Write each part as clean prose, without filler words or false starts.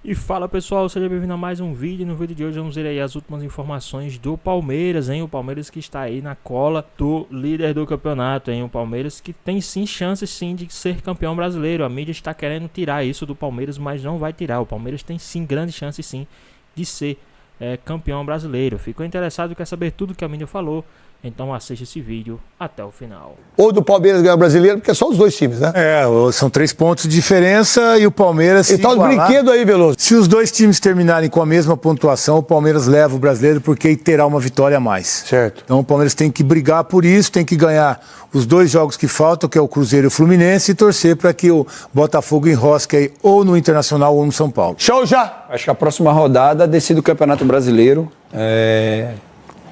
E fala pessoal, seja bem-vindo a mais um vídeo. No vídeo de hoje vamos ver aí as últimas informações do Palmeiras, hein? O Palmeiras que está aí na cola do líder do campeonato, hein? O Palmeiras que tem sim chances sim de ser campeão brasileiro. A mídia está querendo tirar isso do Palmeiras, mas não vai tirar. O Palmeiras tem sim grandes chances sim de ser campeão brasileiro. Ficou interessado e quer saber tudo que a mídia falou? Então assista esse vídeo até o final. Ou do Palmeiras ganhar o brasileiro, porque é só os dois times, né? São 3 pontos de diferença e o Palmeiras... E tá os brinquedos aí, Veloso. Se os dois times terminarem com a mesma pontuação, o Palmeiras leva o brasileiro porque terá uma vitória a mais. Certo. Então o Palmeiras tem que brigar por isso, tem que ganhar os 2 jogos que faltam, que é o Cruzeiro e o Fluminense, e torcer para que o Botafogo enrosque aí ou no Internacional ou no São Paulo. Show já! Acho que a próxima rodada decide o Campeonato Brasileiro.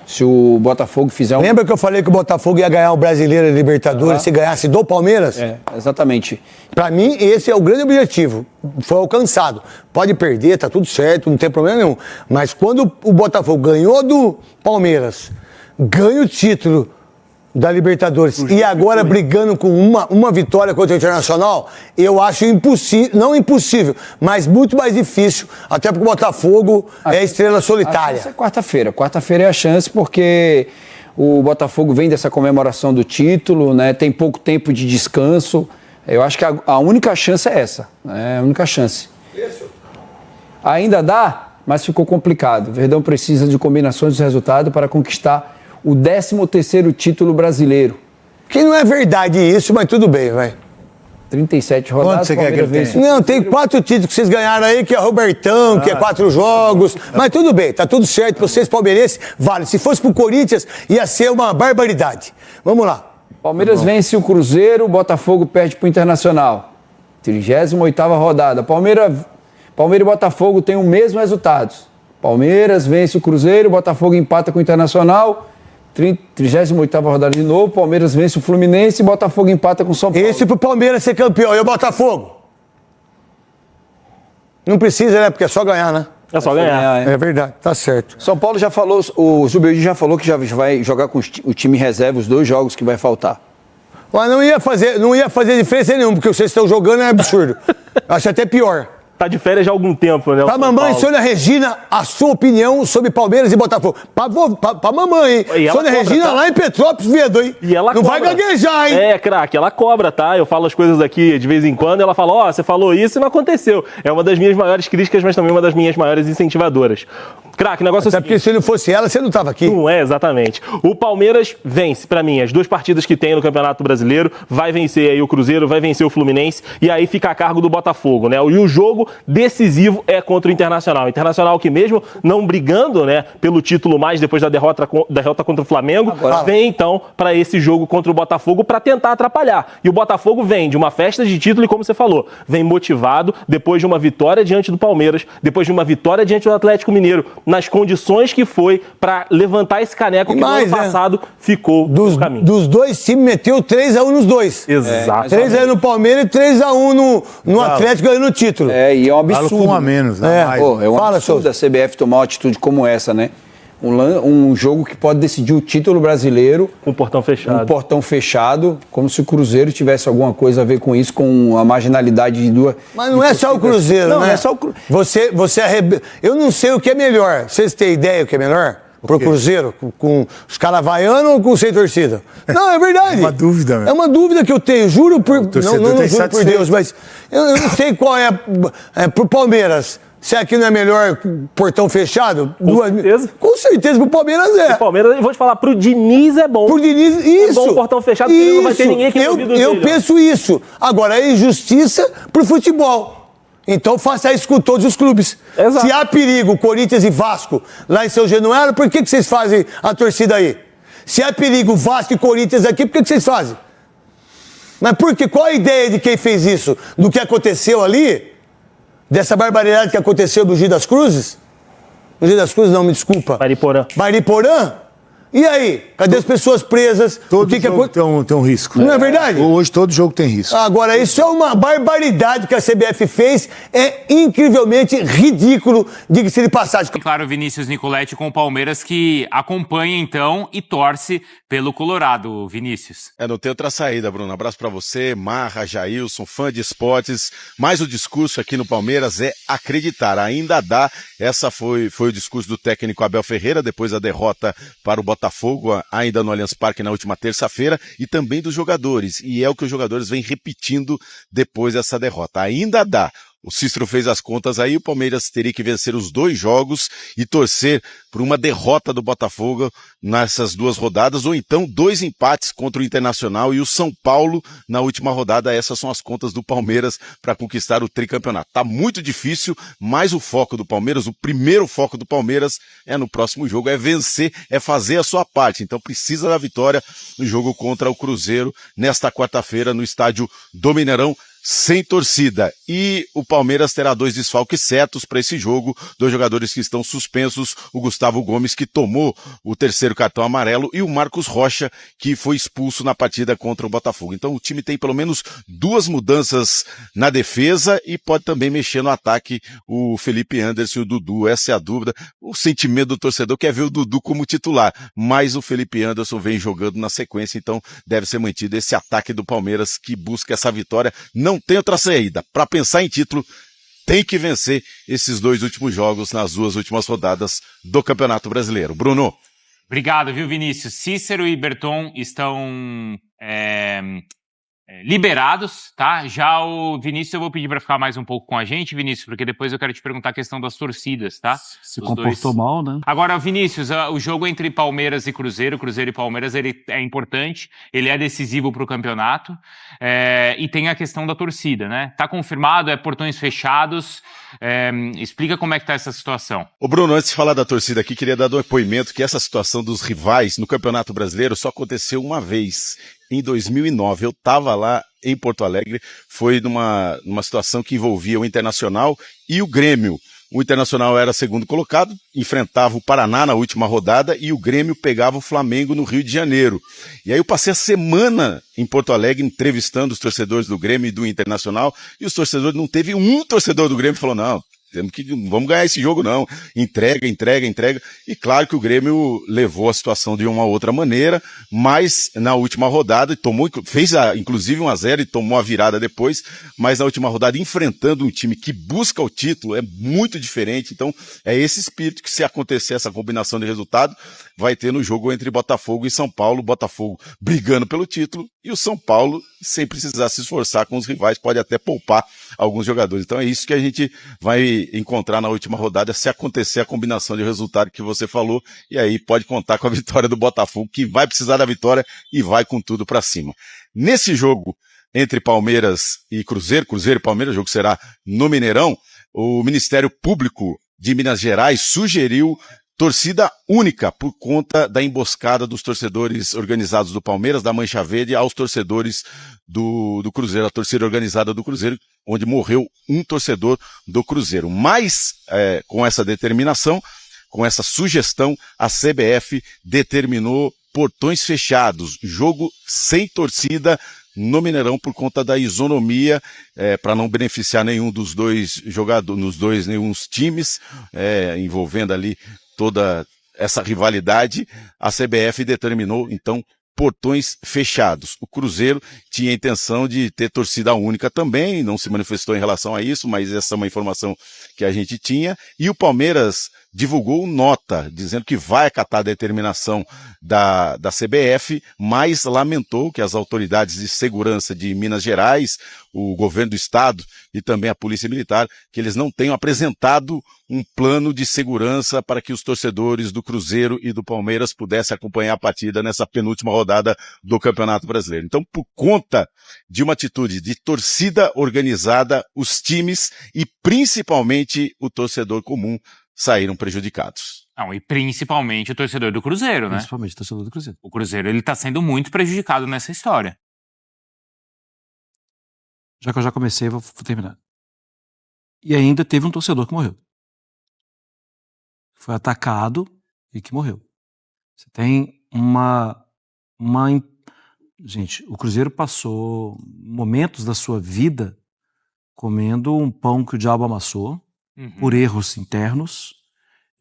Se o Botafogo fizer um... Lembra que eu falei que o Botafogo ia ganhar o Brasileiro e Libertadores se ganhasse do Palmeiras? Exatamente. Pra mim, esse é o grande objetivo. Foi alcançado. Pode perder, tá tudo certo, não tem problema nenhum. Mas quando o Botafogo ganhou do Palmeiras, ganha o título da Libertadores e agora brigando com uma vitória contra o Internacional, eu acho impossível, não impossível, mas muito mais difícil, até porque o Botafogo é a estrela solitária. Essa é quarta-feira. Quarta-feira é a chance porque o Botafogo vem dessa comemoração do título, né? Tem pouco tempo de descanso. Eu acho que a única chance é essa, né? A única chance. Isso. Ainda dá, mas ficou complicado. O Verdão precisa de combinações de resultado para conquistar o 13º título brasileiro. Que não é verdade isso, mas tudo bem, vai. 37 rodadas. Quanto você quer que ele tenha? Não, tem 4 títulos que vocês ganharam aí, que é Robertão, que é 4 jogos. Mas tudo bem, tá tudo certo. Vocês palmeirenses, vale. Se fosse pro Corinthians, ia ser uma barbaridade. Vamos lá. Palmeiras vence o Cruzeiro, o Botafogo perde pro Internacional. 38ª rodada. Palmeiras e Botafogo têm o mesmo resultado. Palmeiras vence o Cruzeiro, o Botafogo empata com o Internacional. 38ª rodada de novo, Palmeiras vence o Fluminense e Botafogo empata com o São Paulo. Esse pro Palmeiras ser campeão, e o Botafogo? Não precisa, né? Porque é só ganhar, né? É só ganhar. É verdade, tá certo. São Paulo já falou, o Zubeldi já falou que já vai jogar com o time reserva os 2 jogos que vai faltar. Mas não ia fazer diferença nenhuma, porque vocês estão jogando é absurdo. Acho até pior. Tá de férias já há algum tempo, né? Pra mamãe, Sônia Regina, a sua opinião sobre Palmeiras e Botafogo. Pra mamãe, hein? Sônia Regina tá lá em Petrópolis, Vedo, hein? E ela não cobra. vai gaguejar, hein? Craque, ela cobra, tá? Eu falo as coisas aqui de vez em quando, ela fala, você falou isso e não aconteceu. É uma das minhas maiores críticas, mas também uma das minhas maiores incentivadoras. Craque, o negócio é o seguinte... porque se não fosse ela, você não tava aqui. Não é, exatamente. O Palmeiras vence, pra mim, as 2 partidas que tem no Campeonato Brasileiro, vai vencer aí o Cruzeiro, vai vencer o Fluminense, e aí fica a cargo do Botafogo, né? E o jogo decisivo é contra o Internacional. O Internacional que mesmo não brigando, né, pelo título mais depois da derrota contra o Flamengo, vem então para esse jogo contra o Botafogo para tentar atrapalhar. E o Botafogo vem de uma festa de título e, como você falou, vem motivado depois de uma vitória diante do Palmeiras, depois de uma vitória diante do Atlético Mineiro, nas condições que foi para levantar esse caneco que no ano passado ficou no caminho. Dos 2 times, meteu 3-1 nos 2. Exato. 3-1 no Palmeiras e 3-1 no Atlético ganhando o título. E é um absurdo. Com a menos, né? É um absurdo a CBF tomar uma atitude como essa, né? Um jogo que pode decidir o título brasileiro. Com o portão fechado. Um portão fechado, como se o Cruzeiro tivesse alguma coisa a ver com isso, com a marginalidade de 2... Mas não é só o Cruzeiro, não, né? Não é só o Cruzeiro. Eu não sei o que é melhor. Vocês têm ideia o que é melhor? Pro Cruzeiro? Com os caras havaianos ou com sem torcida? Não, é verdade. É uma dúvida, mesmo. É uma dúvida que eu tenho. Juro por... Não juro por Deus, mas eu não sei qual é pro Palmeiras. Se aqui não é melhor portão fechado? Com certeza. Com certeza, pro Palmeiras é. O Palmeiras, eu vou te falar, pro Diniz é bom. Pro Diniz, isso. É bom o portão fechado, porque não vai ter ninguém que não Eu penso isso. Agora, é injustiça pro futebol. Então faça isso com todos os clubes. Exato. Se há perigo, Corinthians e Vasco, lá em São Januário, por que vocês fazem a torcida aí? Se há perigo, Vasco e Corinthians aqui, por que vocês fazem? Mas por quê? Qual a ideia de quem fez isso? Do que aconteceu ali? Dessa barbaridade que aconteceu no Mogi das Cruzes? Mogi das Cruzes, não, me desculpa. Mariporã. Mariporã? E aí? Cadê as pessoas presas? Todo jogo tem um risco. Não é verdade? Hoje todo jogo tem risco. Agora, isso é uma barbaridade que a CBF fez. É incrivelmente ridículo, diga-se de passagem. E claro, Vinícius Nicoletti com o Palmeiras, que acompanha então e torce pelo Colorado, Vinícius. Não tem outra saída, Bruno. Abraço pra você, Marra, Jailson, fã de esportes. Mas o discurso aqui no Palmeiras é acreditar. Ainda dá. Essa foi o discurso do técnico Abel Ferreira, depois da derrota para o Botafogo, ainda no Allianz Parque na última terça-feira, e também dos jogadores. E é o que os jogadores vêm repetindo depois dessa derrota. Ainda dá. O Cícero fez as contas aí, o Palmeiras teria que vencer os 2 jogos e torcer por uma derrota do Botafogo nessas 2 rodadas, ou então 2 empates contra o Internacional e o São Paulo na última rodada. Essas são as contas do Palmeiras para conquistar o tricampeonato. Tá muito difícil, mas o foco do Palmeiras, o primeiro foco do Palmeiras é no próximo jogo, é vencer, é fazer a sua parte. Então precisa da vitória no jogo contra o Cruzeiro nesta quarta-feira no estádio do Mineirão, sem torcida. E o Palmeiras terá 2 desfalques certos para esse jogo, 2 jogadores que estão suspensos, o Gustavo Gomes, que tomou o 3º cartão amarelo, e o Marcos Rocha, que foi expulso na partida contra o Botafogo. Então o time tem pelo menos 2 mudanças na defesa e pode também mexer no ataque o Felipe Anderson e o Dudu. Essa é a dúvida. O sentimento do torcedor quer ver o Dudu como titular, mas o Felipe Anderson vem jogando na sequência, então deve ser mantido esse ataque do Palmeiras que busca essa vitória. Não tem outra saída. Para pensar em título, tem que vencer esses 2 últimos jogos nas 2 últimas rodadas do Campeonato Brasileiro. Bruno. Obrigado, viu, Vinícius? Cícero e Berton estão liberados, tá? Já o Vinícius eu vou pedir para ficar mais um pouco com a gente, Vinícius, porque depois eu quero te perguntar a questão das torcidas, tá? Se comportou mal, né? Agora, Vinícius, o jogo entre Palmeiras e Cruzeiro e Palmeiras, ele é importante, ele é decisivo para o campeonato, e tem a questão da torcida, né? Tá confirmado, é portões fechados, explica como é que tá essa situação. Ô Bruno, antes de falar da torcida aqui, queria dar um depoimento que essa situação dos rivais no Campeonato Brasileiro só aconteceu uma vez. Em 2009, eu estava lá em Porto Alegre, foi numa situação que envolvia o Internacional e o Grêmio. O Internacional era 2º colocado, enfrentava o Paraná na última rodada e o Grêmio pegava o Flamengo no Rio de Janeiro. E aí eu passei a semana em Porto Alegre entrevistando os torcedores do Grêmio e do Internacional, e os torcedores, não teve um torcedor do Grêmio que falou, não vamos ganhar esse jogo não, entrega. E claro que o Grêmio levou a situação de uma outra maneira, mas na última rodada fez inclusive 1-0 e tomou a virada depois, mas na última rodada enfrentando um time que busca o título é muito diferente. Então é esse espírito que, se acontecer essa combinação de resultado, vai ter no jogo entre Botafogo e São Paulo. Botafogo brigando pelo título e o São Paulo, sem precisar se esforçar com os rivais, pode até poupar alguns jogadores. Então é isso que a gente vai encontrar na última rodada, se acontecer a combinação de resultado que você falou, e aí pode contar com a vitória do Botafogo, que vai precisar da vitória e vai com tudo para cima. Nesse jogo entre Palmeiras e Cruzeiro e Palmeiras, o jogo será no Mineirão, o Ministério Público de Minas Gerais sugeriu torcida única por conta da emboscada dos torcedores organizados do Palmeiras, da Mancha Verde, aos torcedores do Cruzeiro, a torcida organizada do Cruzeiro, onde morreu um torcedor do Cruzeiro. Mas, com essa determinação, com essa sugestão, a CBF determinou portões fechados, jogo sem torcida no Mineirão por conta da isonomia, para não beneficiar nenhum dos 2 jogadores, nenhum times, envolvendo ali toda essa rivalidade. A CBF determinou, então, portões fechados. O Cruzeiro tinha a intenção de ter torcida única também, não se manifestou em relação a isso, mas essa é uma informação que a gente tinha. E o Palmeiras divulgou nota, dizendo que vai acatar a determinação da CBF, mas lamentou que as autoridades de segurança de Minas Gerais, o governo do estado e também a Polícia Militar, que eles não tenham apresentado um plano de segurança para que os torcedores do Cruzeiro e do Palmeiras pudessem acompanhar a partida nessa penúltima rodada do Campeonato Brasileiro. Então, por conta de uma atitude de torcida organizada, os times e principalmente o torcedor comum saíram prejudicados. Não, e principalmente o torcedor do Cruzeiro, né? Principalmente o torcedor do Cruzeiro. O Cruzeiro, ele tá sendo muito prejudicado nessa história. Já que eu já comecei, vou terminar. E ainda teve um torcedor que morreu. Foi atacado e que morreu. Você tem Gente, o Cruzeiro passou momentos da sua vida comendo um pão que o diabo amassou, por erros internos,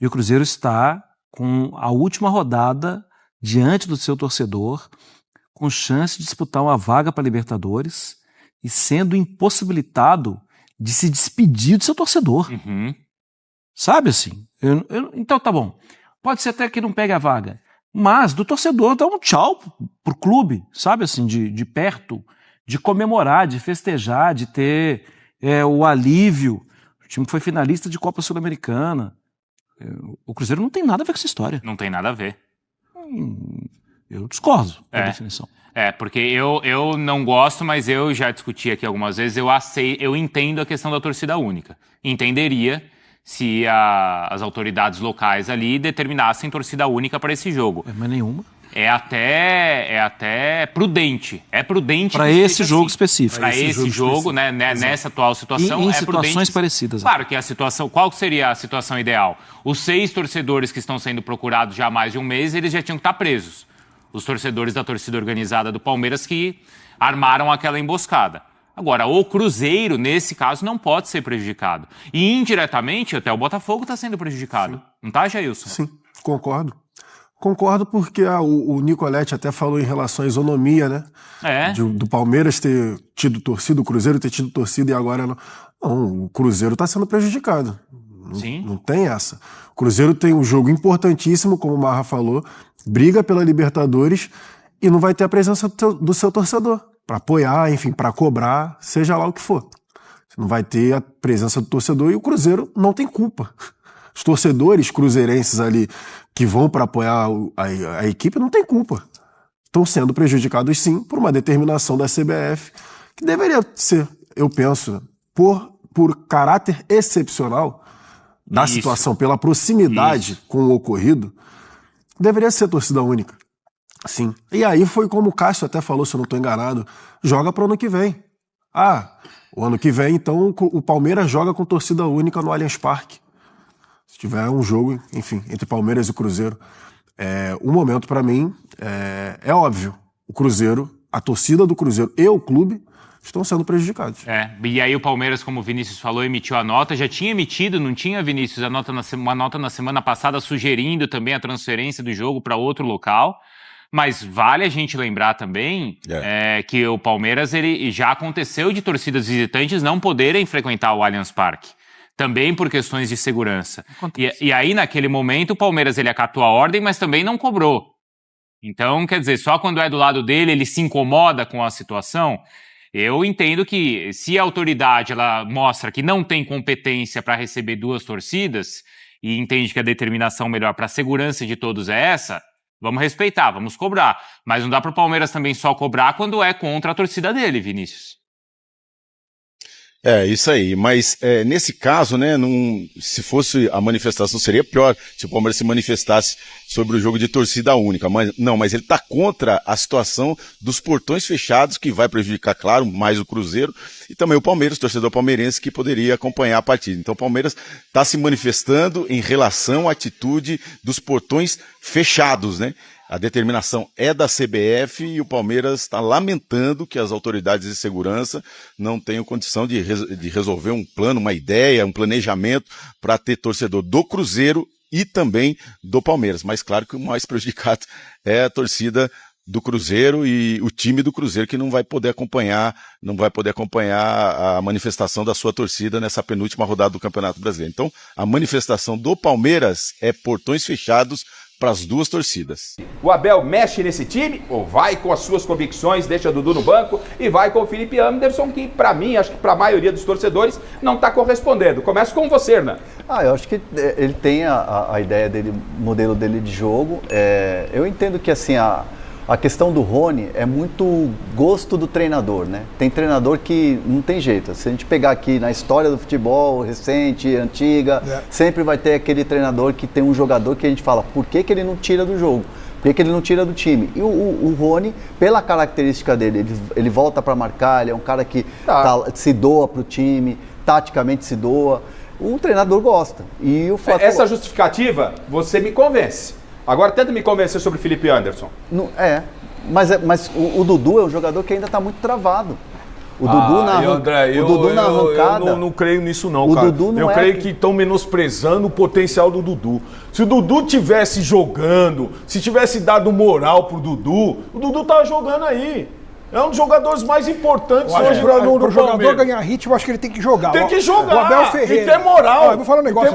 e o Cruzeiro está com a última rodada diante do seu torcedor, com chance de disputar uma vaga para Libertadores e sendo impossibilitado de se despedir do seu torcedor. Sabe assim? Então tá bom. Pode ser até que não pegue a vaga, mas do torcedor dá um tchau pro clube, sabe assim, de perto, de comemorar, de festejar, de ter o alívio. O time foi finalista de Copa Sul-Americana. O Cruzeiro não tem nada a ver com essa história. Não tem nada a ver. Eu discordo da definição. Porque eu não gosto, mas eu já discuti aqui algumas vezes, eu entendo a questão da torcida única. Entenderia se as autoridades locais ali determinassem torcida única para esse jogo. Mas nenhuma. É até prudente. É prudente para esse jogo específico. Para esse jogo, né, nessa atual situação, em é situações prudente. parecidas. Claro que a situação. Qual seria a situação ideal? Os 6 torcedores que estão sendo procurados já há mais de um mês, eles já tinham que estar presos. Os torcedores da torcida organizada do Palmeiras que armaram aquela emboscada. Agora, o Cruzeiro, nesse caso, não pode ser prejudicado. E, indiretamente, até o Botafogo está sendo prejudicado. Sim. Não está, Jailson? Sim, concordo. Concordo porque o Nicoletti até falou em relação à isonomia, né? Do Palmeiras ter tido torcida, o Cruzeiro ter tido torcida e agora não. Não, o Cruzeiro está sendo prejudicado. Sim. Não tem essa. O Cruzeiro tem um jogo importantíssimo, como o Marra falou, briga pela Libertadores e não vai ter a presença do seu torcedor para apoiar, enfim, para cobrar, seja lá o que for. Você não vai ter a presença do torcedor e o Cruzeiro não tem culpa. Os torcedores cruzeirenses ali que vão para apoiar a equipe não tem culpa. Estão sendo prejudicados, sim, por uma determinação da CBF, que deveria ser, eu penso, por caráter excepcional da situação, pela proximidade com o ocorrido, deveria ser torcida única. Sim. E aí foi como o Cássio até falou, se eu não estou enganado, joga para o ano que vem. O ano que vem, então, o Palmeiras joga com torcida única no Allianz Parque. Se tiver um jogo, enfim, entre Palmeiras e Cruzeiro. O momento, para mim, é óbvio. O Cruzeiro, a torcida do Cruzeiro e o clube estão sendo prejudicados. E aí o Palmeiras, como o Vinícius falou, emitiu a nota. Já tinha emitido, não tinha, Vinícius, uma nota na semana passada sugerindo também a transferência do jogo para outro local. Mas vale a gente lembrar também que o Palmeiras já aconteceu de torcidas visitantes não poderem frequentar o Allianz Parque. Também por questões de segurança. E aí, naquele momento, o Palmeiras ele acatou a ordem, mas também não cobrou. Então, quer dizer, só quando é do lado dele, ele se incomoda com a situação. Eu entendo que se a autoridade ela mostra que não tem competência para receber 2 torcidas e entende que a determinação melhor para a segurança de todos é essa, vamos respeitar, vamos cobrar. Mas não dá para o Palmeiras também só cobrar quando é contra a torcida dele, Vinícius. Isso aí, mas nesse caso, né, se fosse a manifestação seria pior se o Palmeiras se manifestasse sobre o jogo de torcida única, mas ele está contra a situação dos portões fechados, que vai prejudicar, claro, mais o Cruzeiro e também o Palmeiras, o torcedor palmeirense que poderia acompanhar a partida. Então o Palmeiras está se manifestando em relação à atitude dos portões fechados, né? A determinação é da CBF e o Palmeiras está lamentando que as autoridades de segurança não tenham condição de resolver um plano, uma ideia, um planejamento para ter torcedor do Cruzeiro e também do Palmeiras. Mas claro que o mais prejudicado é a torcida do Cruzeiro e o time do Cruzeiro que não vai poder acompanhar a manifestação da sua torcida nessa penúltima rodada do Campeonato Brasileiro. Então, a manifestação do Palmeiras é portões fechados para as 2 torcidas. O Abel mexe nesse time ou vai com as suas convicções, deixa Dudu no banco e vai com o Felipe Anderson, que para mim, acho que para a maioria dos torcedores, não está correspondendo. Começo com você, Hernan. Eu acho que ele tem a ideia dele, o modelo dele de jogo. Eu entendo que assim, a questão do Rony é muito gosto do treinador, né? Tem treinador que não tem jeito. Se a gente pegar aqui na história do futebol recente, antiga, sempre vai ter aquele treinador que tem um jogador que a gente fala, por que ele não tira do jogo? Por que ele não tira do time? E o Rony, pela característica dele, ele volta para marcar, ele é um cara que se doa para o time, taticamente se doa. O treinador gosta. E o Essa justificativa, você me convence. Agora tenta me convencer sobre o Felipe Anderson. Não, mas o Dudu é um jogador que ainda está muito travado. O Dudu na arrancada... Eu não creio nisso não, o cara. Dudu não eu creio que estão menosprezando o potencial do Dudu. Se o Dudu tivesse jogando, se tivesse dado moral pro Dudu, o Dudu tava jogando aí. É um dos jogadores mais importantes hoje pro jogador ganhar ritmo, eu acho que ele tem que jogar. Tem que jogar. O Abel Ferreira. E ter moral. Eu vou falar um negócio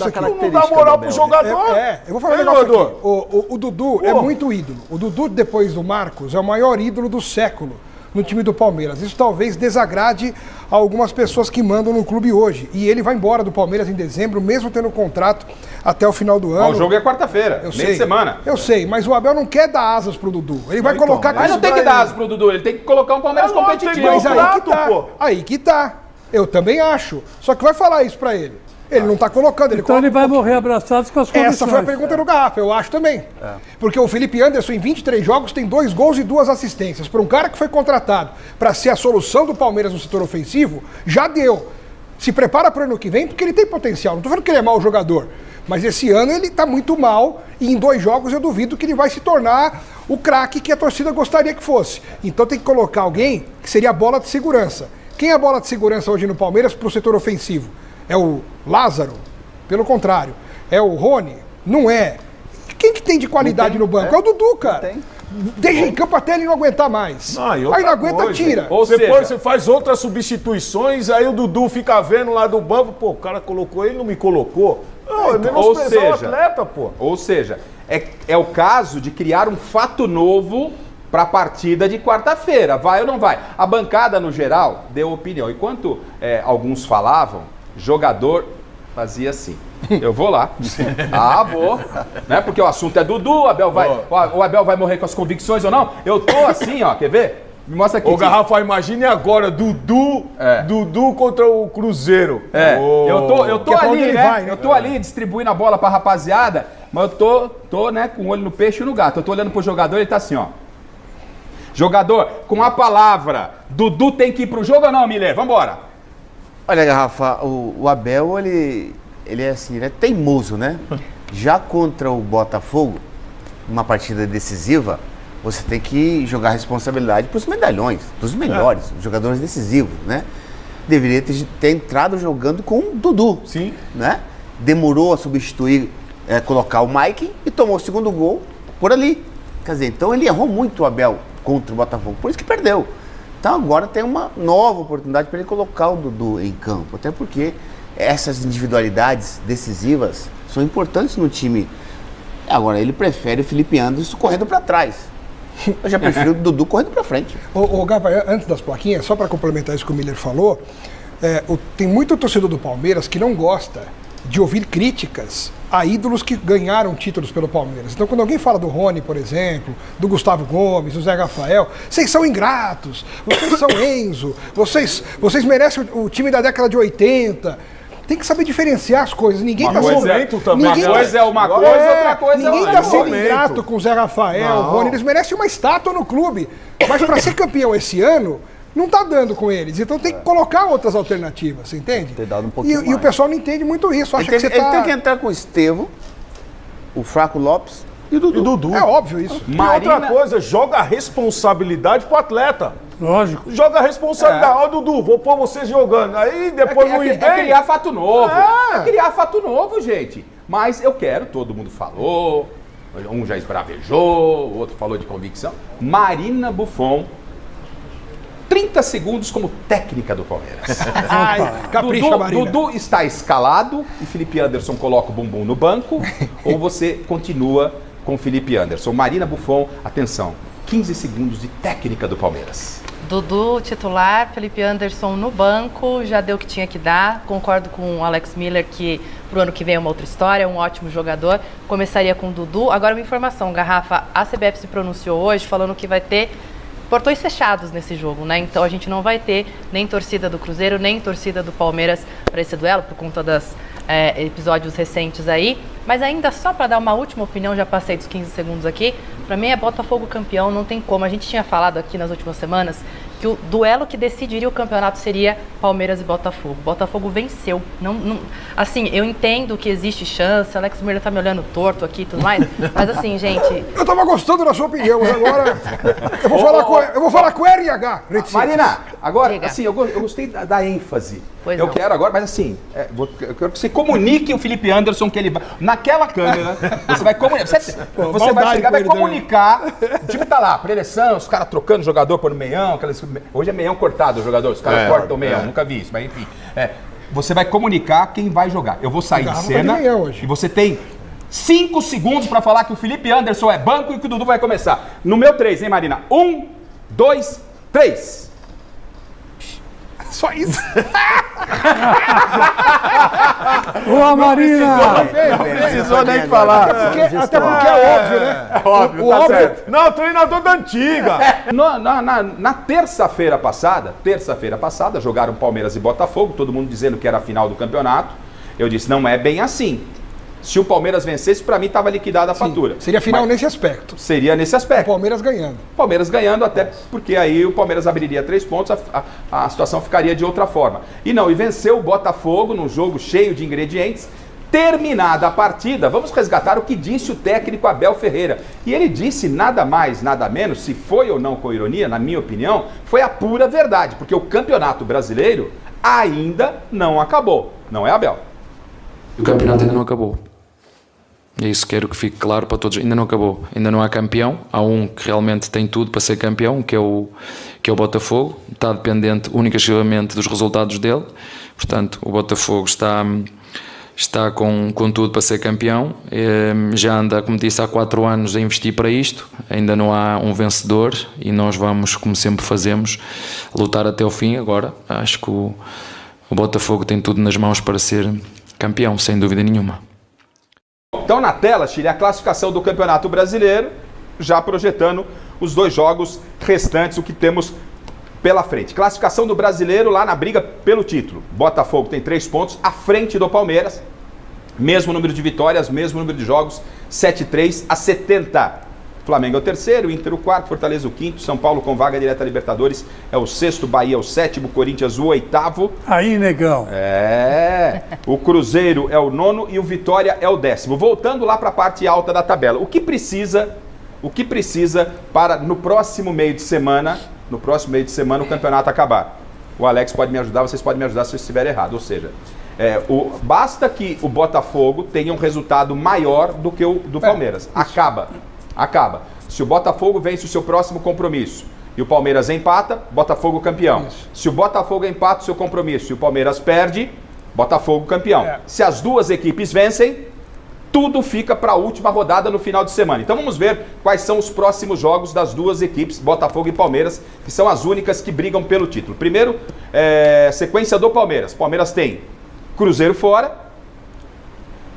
aqui. Não dá moral pro jogador. Eu vou falar um negócio aqui. O Dudu é muito ídolo. O Dudu, depois do Marcos, é o maior ídolo do século no time do Palmeiras. Isso talvez desagrade a algumas pessoas que mandam no clube hoje. E ele vai embora do Palmeiras em dezembro, mesmo tendo contrato até o final do ano. O jogo é quarta-feira, meio de semana. Eu sei, mas o Abel não quer dar asas pro Dudu. Ele vai colocar... Mas não tem que dar asas pro Dudu, ele tem que colocar um Palmeiras competitivo. Mas aí que tá. Eu também acho. Só que vai falar isso pra ele. Ele não tá colocando. Ele vai morrer abraçado com as condições. Essa foi a pergunta do Garrafa, eu acho também. Porque o Felipe Anderson, em 23 jogos, tem 2 gols e 2 assistências. Para um cara que foi contratado para ser a solução do Palmeiras no setor ofensivo, já deu. Se prepara para o ano que vem, porque ele tem potencial. Não tô falando que ele é mau jogador. Mas esse ano ele tá muito mal e em 2 jogos eu duvido que ele vai se tornar o craque que a torcida gostaria que fosse. Então tem que colocar alguém que seria a bola de segurança. Quem é a bola de segurança hoje no Palmeiras para o setor ofensivo? É o Lázaro? Pelo contrário. É o Rony? Não é. Quem que tem de qualidade no banco? É o Dudu, cara. Deixa em campo até ele não aguentar mais. Aí não aguenta, tira. Ou depois você faz outras substituições, aí o Dudu fica vendo lá do banco, pô, o cara colocou ele, não me colocou. Não, é menosprezar o atleta, pô. Ou seja, é o caso de criar um fato novo para a partida de quarta-feira. Vai ou não vai? A bancada, no geral, deu opinião. Enquanto alguns falavam, jogador fazia assim. Eu vou lá. Vou. Né? Porque o assunto é Dudu, o Abel vai morrer com as convicções ou não. Eu tô assim, ó, quer ver? Me mostra aqui. Ô, Garrafa, imagine agora, Dudu contra o Cruzeiro. Eu tô ali, né? Eu tô ali distribuindo a bola pra rapaziada, mas eu tô, né, com o olho no peixe e no gato. Eu tô olhando pro jogador e ele tá assim, ó. Jogador, com a palavra, Dudu tem que ir pro jogo ou não, Miller? Vambora. Olha, Garrafa, o Abel, ele é assim, ele é teimoso, né? Já contra o Botafogo, uma partida decisiva, você tem que jogar responsabilidade para os medalhões, para os melhores, os jogadores decisivos, né? Deveria ter entrado jogando com o Dudu. Sim. Né? Demorou a substituir, colocar o Mike e tomou o segundo gol por ali. Quer dizer, então ele errou muito o Abel contra o Botafogo, por isso que perdeu. Então agora tem uma nova oportunidade para ele colocar o Dudu em campo, até porque essas individualidades decisivas são importantes no time. Agora, ele prefere o Felipe Anderson correndo para trás. Eu já prefiro o Dudu correndo para frente. Ô Gava, antes das plaquinhas, só para complementar isso que o Miller falou, tem muito torcedor do Palmeiras que não gosta de ouvir críticas a ídolos que ganharam títulos pelo Palmeiras. Então, quando alguém fala do Rony, por exemplo, do Gustavo Gomes, do Zé Rafael, vocês são ingratos, vocês são Enzo, vocês merecem o time da década de 80. Tem que saber diferenciar as coisas. Ninguém está sendo uma coisa, outra coisa é outra. Ninguém está sendo ingrato com o Zé Rafael, o Rony. Eles merecem uma estátua no clube. Mas para ser campeão esse ano, não está dando com eles. Então tem que colocar outras alternativas, você entende? Ter dado um pouquinho e o pessoal não entende muito isso. Acha que você ele tem que entrar com o Estevão, o Flaco Lopes e o Dudu. É óbvio isso. E outra coisa, joga a responsabilidade pro atleta. Lógico. Joga a responsabilidade. Ó, Dudu, vou pôr vocês jogando. Aí depois não ir bem. É criar fato novo. É criar fato novo, gente. Mas eu quero, todo mundo falou, um já esbravejou, o outro falou de convicção. Marina Buffon, 30 segundos como técnica do Palmeiras. Capricha, Marina. Dudu está escalado e Felipe Anderson coloca o bumbum no banco ou você continua com o Felipe Anderson? Marina Buffon, atenção, 15 segundos de técnica do Palmeiras. Dudu titular, Felipe Anderson no banco, já deu o que tinha que dar. Concordo com o Alex Miller que pro ano que vem é uma outra história, um ótimo jogador. Começaria com o Dudu. Agora uma informação, Garrafa, a CBF se pronunciou hoje falando que vai ter portões fechados nesse jogo, né? Então a gente não vai ter nem torcida do Cruzeiro, nem torcida do Palmeiras para esse duelo, por conta dos episódios recentes aí. Mas ainda só para dar uma última opinião, já passei dos 15 segundos aqui, para mim é Botafogo campeão, não tem como. A gente tinha falado aqui nas últimas semanas que o duelo que decidiria o campeonato seria Palmeiras e Botafogo. Botafogo venceu. Assim, eu entendo que existe chance, Alex Miller tá me olhando torto aqui e tudo mais, mas assim, gente... Eu tava gostando da sua opinião, mas agora eu vou falar com o RH. Marina, agora, assim, eu gostei da ênfase. Pois eu não. quero agora, mas assim, eu quero que você comunique o Felipe Anderson que ele vai... Naquela câmera, você vai comunicar. Você vai chegar, vai comunicar. O time tá lá, preleção, os caras trocando jogador por meião. Hoje é meião cortado o jogador, os caras cortam o meião, nunca vi isso, mas enfim. Você vai comunicar quem vai jogar. Eu vou sair de cena e você tem 5 segundos pra falar que o Felipe Anderson é banco e que o Dudu vai começar. No meu 3, hein, Marina? 1, 2, 3. Só isso. Ô, Marina! Não precisou nem falar. Até porque é óbvio, né? É óbvio, tá certo. Não, treinador da antiga. Na terça-feira passada, jogaram Palmeiras e Botafogo, todo mundo dizendo que era a final do campeonato. Eu disse, não é bem assim. Se o Palmeiras vencesse, pra mim estava liquidada a fatura. Seria final nesse aspecto. Seria nesse aspecto. Palmeiras ganhando. Palmeiras ganhando, até porque aí o Palmeiras abriria 3 pontos, a situação ficaria de outra forma. E venceu o Botafogo num jogo cheio de ingredientes. Terminada a partida, vamos resgatar o que disse o técnico Abel Ferreira. E ele disse nada mais, nada menos, se foi ou não com ironia, na minha opinião, foi a pura verdade, porque o Campeonato Brasileiro ainda não acabou. Não é, Abel? O campeonato ainda não acabou. É isso, quero que fique claro para todos. Ainda não acabou. Ainda não há campeão. Há um que realmente tem tudo para ser campeão, que é o Botafogo. Está dependente única e exclusivamente dos resultados dele. Portanto, o Botafogo está com tudo para ser campeão. Já anda, como disse, há 4 anos a investir para isto. Ainda não há um vencedor e nós vamos, como sempre fazemos, lutar até o fim. Agora, acho que o Botafogo tem tudo nas mãos para ser campeão, sem dúvida nenhuma. Então na tela, Chile, a classificação do Campeonato Brasileiro, já projetando os 2 jogos restantes, o que temos pela frente. Classificação do Brasileiro lá na briga pelo título. Botafogo tem 3 pontos, à frente do Palmeiras. Mesmo número de vitórias, mesmo número de jogos, 73 a 70. Flamengo é o 3º, Inter o 4º, Fortaleza o 5º, São Paulo com vaga direta a Libertadores é o 6º, Bahia é o 7º, Corinthians o 8º. Aí, negão. O Cruzeiro é o 9º e o Vitória é o 10º. Voltando lá para a parte alta da tabela. O que precisa para no próximo meio de semana o campeonato acabar? O Alex pode me ajudar, vocês podem me ajudar se eu estiver errado. Ou seja, basta que o Botafogo tenha um resultado maior do que o do Palmeiras. Acaba. Se o Botafogo vence o seu próximo compromisso e o Palmeiras empata, Botafogo campeão. Se o Botafogo empata o seu compromisso e o Palmeiras perde, Botafogo campeão. Se as 2 equipes vencem, tudo fica para a última rodada no final de semana. Então vamos ver quais são os próximos jogos das 2 equipes, Botafogo e Palmeiras, que são as únicas que brigam pelo título. Primeiro, sequência do Palmeiras. Palmeiras tem Cruzeiro fora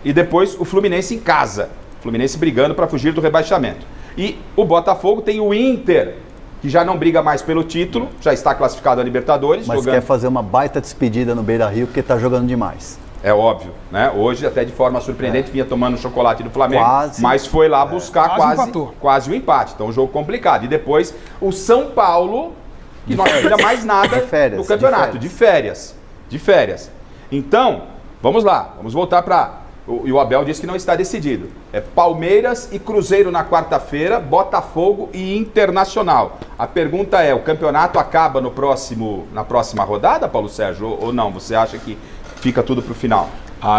e depois o Fluminense em casa. Fluminense brigando para fugir do rebaixamento. E o Botafogo tem o Inter, que já não briga mais pelo título, já está classificado a Libertadores. Mas quer fazer uma baita despedida no Beira-Rio porque está jogando demais. É óbvio, né? Hoje, até de forma surpreendente, vinha tomando chocolate do Flamengo, mas foi lá buscar quase o empate. Então, um jogo complicado. E depois, o São Paulo, que não tira mais nada no campeonato, de férias. Então, vamos lá, vamos voltar para... E o Abel disse que não está decidido. É Palmeiras e Cruzeiro na quarta-feira, Botafogo e Internacional. A pergunta é, o campeonato acaba na próxima rodada, Paulo Sérgio, ou não? Você acha que fica tudo para o final?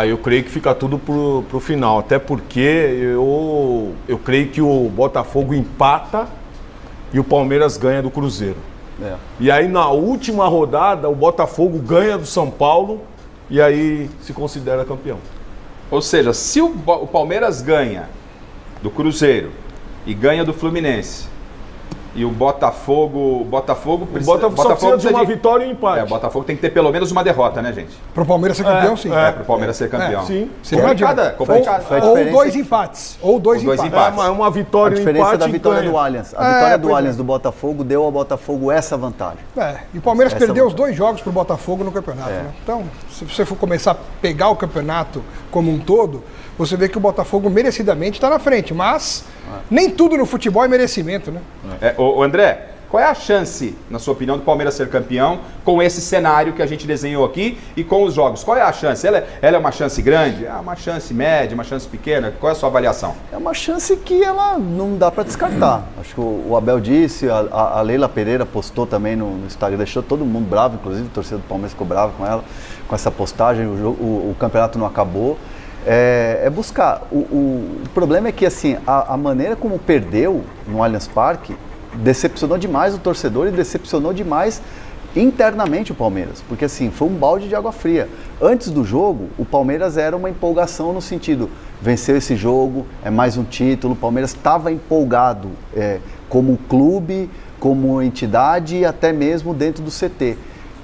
Eu creio que fica tudo pro final, até porque eu creio que o Botafogo empata e o Palmeiras ganha do Cruzeiro. E aí na última rodada o Botafogo ganha do São Paulo e aí se considera campeão. Ou seja, se o Palmeiras ganha do Cruzeiro e ganha do Fluminense, e o Botafogo precisa de uma vitória e um empate. O Botafogo tem que ter pelo menos uma derrota, né, gente? Pro Palmeiras ser campeão, sim. Pro Palmeiras ser campeão. Sim. Complicado. Ou 2 empates. Ou dois empates. Uma vitória e um empate. A diferença da vitória do Allianz. A vitória do Allianz do Botafogo deu ao Botafogo essa vantagem. E o Palmeiras perdeu os 2 jogos pro Botafogo no campeonato. Né? Então, se você for começar a pegar o campeonato como um todo, você vê que o Botafogo merecidamente está na frente. Mas nem tudo no futebol é merecimento, né? O André, Qual é a chance, na sua opinião, do Palmeiras ser campeão com esse cenário que a gente desenhou aqui e com os jogos? Qual é a chance? Ela é uma chance grande? Uma chance média, uma chance pequena? Qual é a sua avaliação? É uma chance que ela não dá para descartar. Acho que o Abel disse, a Leila Pereira postou também no Instagram, deixou todo mundo bravo, inclusive o torcedor do Palmeiras ficou bravo com ela, com essa postagem, o campeonato não acabou. É buscar. O problema é que assim, a maneira como perdeu no Allianz Parque decepcionou demais o torcedor e decepcionou demais internamente o Palmeiras, porque assim, foi um balde de água fria. Antes do jogo, o Palmeiras era uma empolgação no sentido, venceu esse jogo, é mais um título, o Palmeiras estava empolgado como clube, como entidade e até mesmo dentro do CT.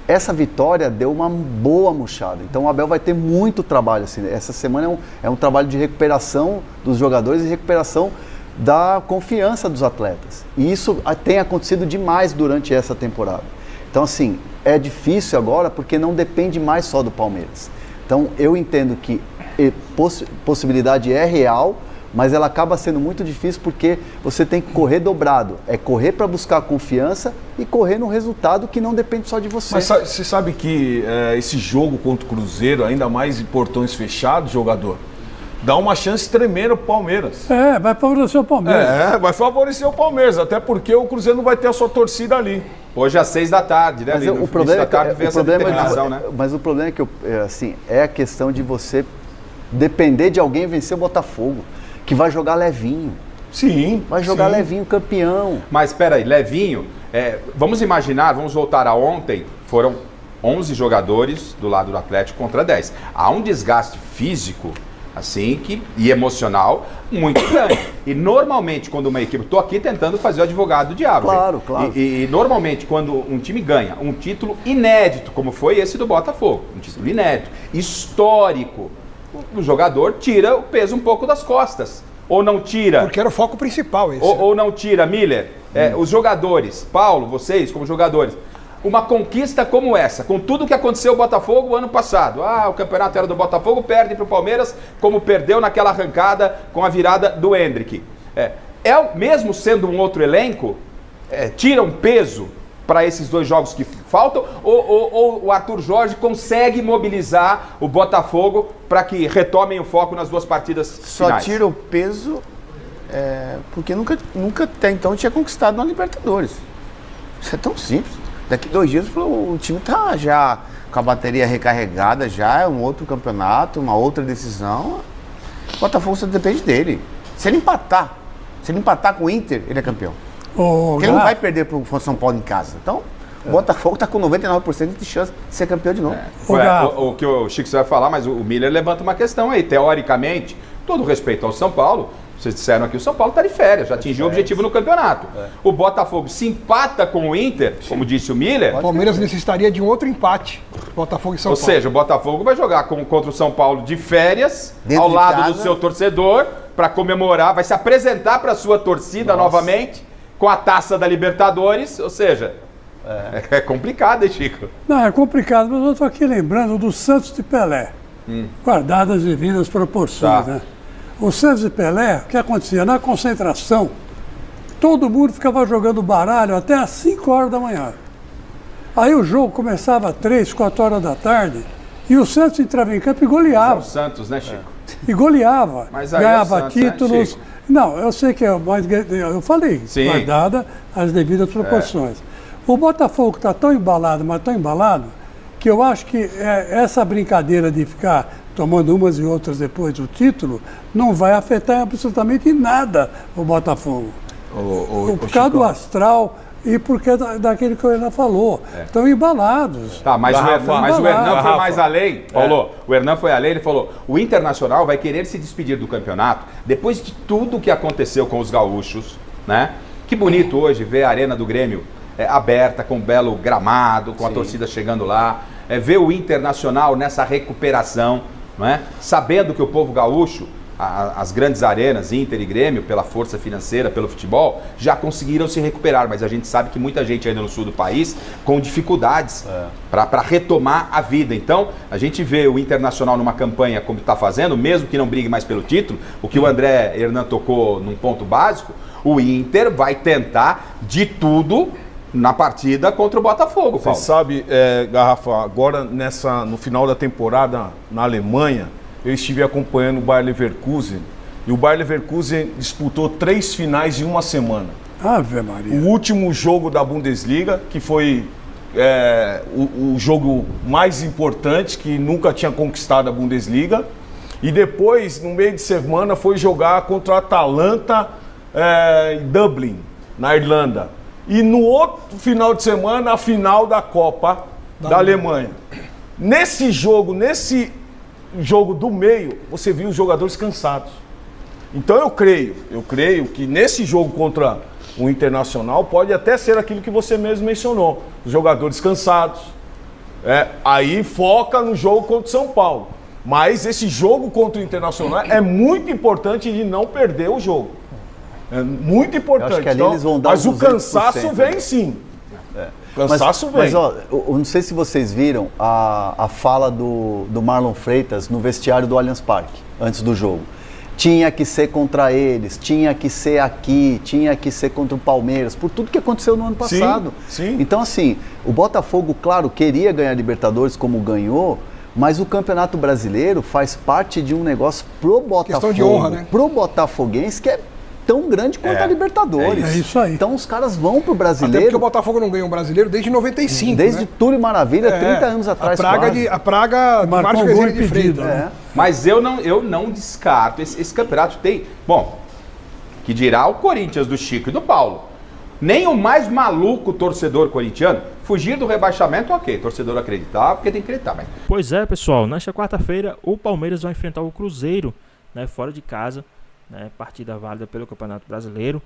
Essa vitória deu uma boa murchada, então o Abel vai ter muito trabalho, assim, essa semana é um trabalho de recuperação dos jogadores e recuperação da confiança dos atletas, e isso tem acontecido demais durante essa temporada. Então assim, é difícil agora porque não depende mais só do Palmeiras. Então eu entendo que possibilidade é real, mas ela acaba sendo muito difícil porque você tem que correr dobrado. É correr para buscar confiança e correr no resultado que não depende só de você. Mas você sabe que esse jogo contra o Cruzeiro, ainda mais em portões fechados, jogador, dá uma chance tremenda pro Palmeiras. Vai favorecer o Palmeiras. Vai favorecer o Palmeiras, até porque o Cruzeiro não vai ter a sua torcida ali. Hoje às 6 da tarde, né? Mas o problema Mas o problema é que assim, é a questão de você depender de alguém vencer o Botafogo, que vai jogar levinho. Sim. Vai jogar levinho, campeão. Mas espera aí, levinho, vamos imaginar, vamos voltar a ontem, foram 11 jogadores do lado do Atlético contra 10. Há um desgaste físico assim e proporcional muito grande. E normalmente quando uma equipe, estou aqui tentando fazer o advogado do diabo. Claro, claro. E normalmente quando um time ganha um título inédito, como foi esse do Botafogo, um título inédito, histórico, o jogador tira o peso um pouco das costas. Ou não tira. Porque era o foco principal esse. Ou não tira, Miller, os jogadores, Paulo, vocês como jogadores, uma conquista como essa, com tudo que aconteceu no Botafogo ano passado. O campeonato era do Botafogo, perde para o Palmeiras, como perdeu naquela arrancada com a virada do Endrick. Mesmo sendo um outro elenco, tira um peso para esses dois jogos que faltam, ou o Arthur Jorge consegue mobilizar o Botafogo para que retomem o foco nas duas partidas finais? Só tira o peso porque nunca até então tinha conquistado uma Libertadores. Isso é tão simples. Daqui 2 dias o time está já com a bateria recarregada, já é um outro campeonato, uma outra decisão. O Botafogo só depende dele. Se ele empatar com o Inter, ele é campeão. Porque ele não vai perder para o São Paulo em casa. Então, o Botafogo está com 99% de chance de ser campeão de novo. O que o Chico vai falar, mas o Miller levanta uma questão aí. Teoricamente, todo respeito ao São Paulo, vocês disseram aqui, o São Paulo está de férias, já atingiu o objetivo no campeonato. O Botafogo se empata com o Inter, como disse o Miller. O Palmeiras necessitaria de um outro empate. Botafogo e São Paulo. Ou seja, o Botafogo vai jogar contra o São Paulo de férias, dentro ao lado casa, do seu torcedor, para comemorar, vai se apresentar para a sua torcida novamente, com a taça da Libertadores, ou seja, é complicado, hein, Chico? Não, é complicado, mas eu estou aqui lembrando do Santos de Pelé, guardadas as devidas proporções, né? O Santos de Pelé, o que acontecia? Na concentração, todo mundo ficava jogando baralho até às 5 horas da manhã. Aí o jogo começava às 3, 4 horas da tarde e o Santos entrava em campo e goleava. Mas é o Santos, né, Chico? E goleava, Mas aí ganhava é o Santos, títulos. né, Não, eu sei que é mais. Eu falei, guardada as devidas proporções. O Botafogo está tão embalado, mas tão embalado, que eu acho que essa brincadeira de ficar tomando umas e outras depois do título não vai afetar absolutamente em nada o Botafogo. Por causa do astral e porque daquele que o Hernan falou. Estão embalados. Tá, mas o Hernan foi mais além, Paulo. O Hernan foi além, ele falou, o Internacional vai querer se despedir do campeonato depois de tudo que aconteceu com os gaúchos, né? Que bonito hoje ver a Arena do Grêmio aberta, com um belo gramado, com a torcida chegando lá, ver o Internacional nessa recuperação, não é? Sabendo que o povo gaúcho, as grandes arenas, Inter e Grêmio, pela força financeira, pelo futebol, já conseguiram se recuperar, mas a gente sabe que muita gente ainda no sul do país com dificuldades para retomar a vida. Então, a gente vê o Internacional numa campanha como está fazendo, mesmo que não brigue mais pelo título, o que o André Hernan tocou num ponto básico, o Inter vai tentar de tudo na partida contra o Botafogo, Você Paulo. sabe, Garrafa, agora no final da temporada na Alemanha, eu estive acompanhando o Bayer Leverkusen e o Bayer Leverkusen disputou 3 finais em uma semana. Ave Maria. O último jogo da Bundesliga, que foi o jogo mais importante, que nunca tinha conquistado a Bundesliga, e depois, no meio de semana, foi jogar contra o Atalanta em Dublin, na Irlanda. E no outro final de semana, a final da Copa da Alemanha. Nesse jogo do meio, você viu os jogadores cansados. Então eu creio que nesse jogo contra o Internacional pode até ser aquilo que você mesmo mencionou. Os jogadores cansados. Aí foca no jogo contra o São Paulo. Mas esse jogo contra o Internacional é muito importante de não perder o jogo. É muito importante. Eu acho que ali eles vão dar mas o 200%, cansaço vem sim. Cansaço vem. Mas ó, eu não sei se vocês viram a fala do Marlon Freitas no vestiário do Allianz Parque, antes do jogo. Tinha que ser contra eles, tinha que ser aqui, tinha que ser contra o Palmeiras, por tudo que aconteceu no ano passado. Sim. Então, assim, o Botafogo, claro, queria ganhar Libertadores como ganhou, mas o Campeonato Brasileiro faz parte de um negócio pro Botafogo, questão de honra, né? Pro botafoguense, que é tão grande quanto a Libertadores. É isso aí. Então os caras vão pro Até brasileiro. porque o Botafogo não ganhou um brasileiro desde 95, Desde né? Túlio Maravilha, 30 anos atrás. A praga de Márcio Guerreiro de Freitas. né? Mas eu não descarto. Esse campeonato tem... Bom, que dirá o Corinthians do Chico e do Paulo. Nem o mais maluco torcedor corintiano fugir do rebaixamento, ok. Torcedor acreditar, porque tem que acreditar. Mas... Pois é, pessoal. Nesta quarta-feira, o Palmeiras vai enfrentar o Cruzeiro, né, fora de casa. Né, partida válida pelo Campeonato Brasileiro.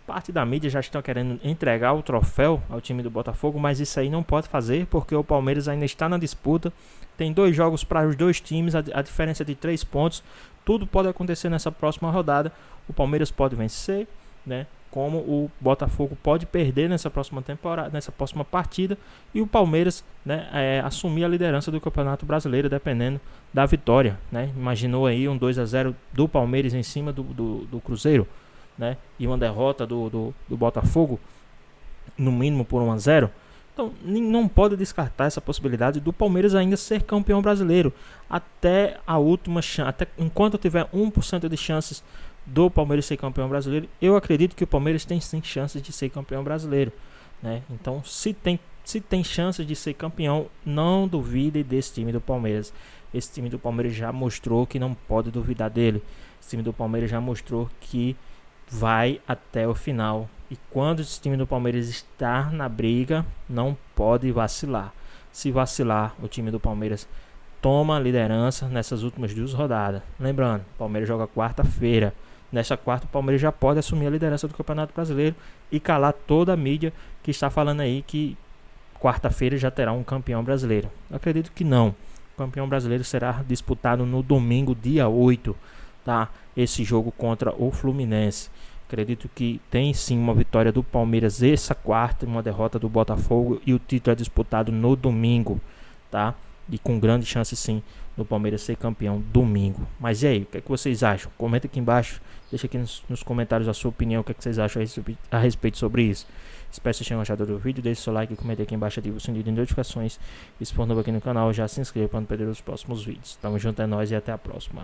Parte da mídia já estão querendo entregar o troféu ao time do Botafogo, mas isso aí não pode fazer porque o Palmeiras ainda está na disputa. Tem 2 jogos para os 2 times, a diferença é de 3 pontos. Tudo pode acontecer nessa próxima rodada. O Palmeiras pode vencer, né, como o Botafogo pode perder nessa próxima temporada, nessa próxima partida, e o Palmeiras, né, assumir a liderança do Campeonato Brasileiro dependendo da vitória, né? Imaginou aí um 2-0 do Palmeiras em cima do Cruzeiro, né? E uma derrota do Botafogo, no mínimo por 1-0. Então não pode descartar essa possibilidade do Palmeiras ainda ser campeão brasileiro até a última chance, até enquanto tiver 1% de chances do Palmeiras ser campeão brasileiro. Eu acredito que o Palmeiras tem sim chances de ser campeão brasileiro, né? Então se tem chances de ser campeão, não duvide desse time do Palmeiras. Esse time do Palmeiras já mostrou que não pode duvidar dele. Esse time do Palmeiras já mostrou que vai até o final. E quando esse time do Palmeiras está na briga, não pode vacilar. Se vacilar, o time do Palmeiras toma a liderança nessas últimas 2 rodadas. Lembrando, o Palmeiras joga quarta-feira. Nesta quarta, o Palmeiras já pode assumir a liderança do Campeonato Brasileiro e calar toda a mídia que está falando aí que quarta-feira já terá um campeão brasileiro. Eu acredito que não. O campeão brasileiro será disputado no domingo, dia 8, tá? Esse jogo contra o Fluminense. Acredito que tem sim uma vitória do Palmeiras essa quarta, uma derrota do Botafogo, e o título é disputado no domingo, tá? E com grande chance sim do Palmeiras ser campeão domingo. Mas e aí, o que é que vocês acham? Comenta aqui embaixo, deixa aqui nos comentários a sua opinião, o que é que vocês acham a respeito sobre isso. Espero que vocês tenham gostado do vídeo, deixe seu like, comente aqui embaixo, ative o sininho de notificações. E se for novo aqui no canal, já se inscreva para não perder os próximos vídeos. Tamo junto, é nóis e até a próxima.